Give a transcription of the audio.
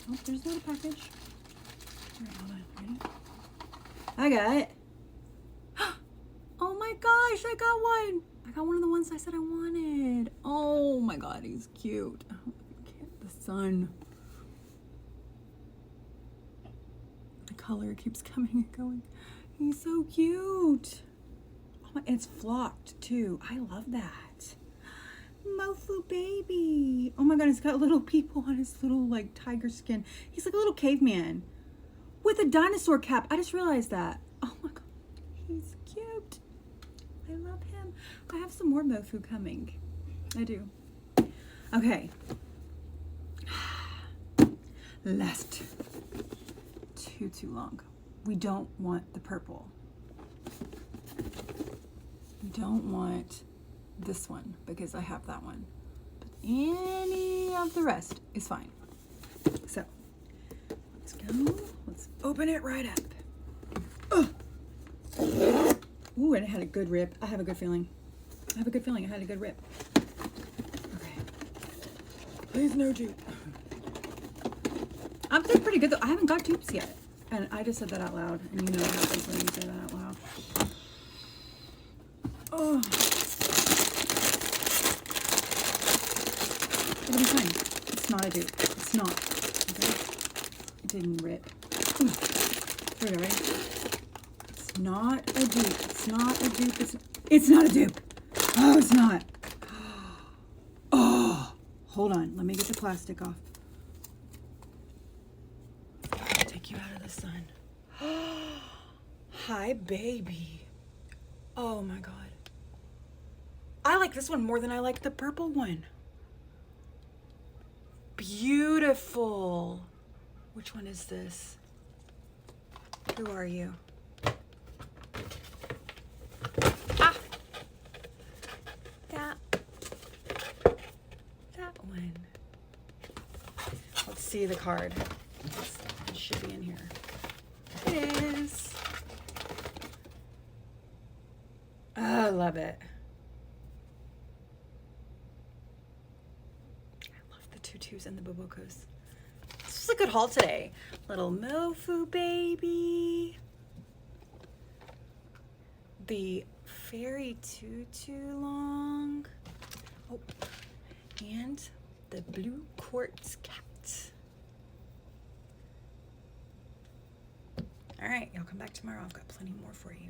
Oh, there's another package. All right, hold on. Ready? I got it. Oh my gosh, I got one. I got one of the ones I said I wanted. Oh my god, he's cute. The sun. The color keeps coming and going. He's so cute. Oh my, and it's flocked too. I love that. Mofu baby. Oh my god, he's got little people on his little like tiger skin. He's like a little caveman with a dinosaur cap. I just realized that. Oh my god, he's cute. I love him. I have some more Mofu coming. I do. Okay. Last. Too long. We don't want the purple. We don't want this one because I have that one. But any of the rest is fine. So let's go. Let's open it right up. Ooh, and it had a good rip. I have a good feeling. I have a good feeling it had a good rip. Okay. Please no dupe. I'm doing pretty good though. I haven't got dupes yet. And I just said that out loud. And you know what happens when you say that out loud. Oh. It'll be fine. It's not a dupe. It's not. Okay? It didn't rip. Ooh. Here we go, ready? It's not a dupe. It's not a dupe. It's not a dupe. Oh, it's not. Oh. Hold on. Let me get the plastic off. Take you out of the sun. Hi, baby. Oh my god. I like this one more than I like the purple one. Beautiful. Which one is this? Who are you? Ah! That one. Let's see the card. It should be in here. It is. Oh, I love it. I love the tutus and the bobocos. This was a good haul today. Little Mofu baby. The fairy tutu long. Oh, and the blue quartz cat. All right, y'all come back tomorrow. I've got plenty more for you.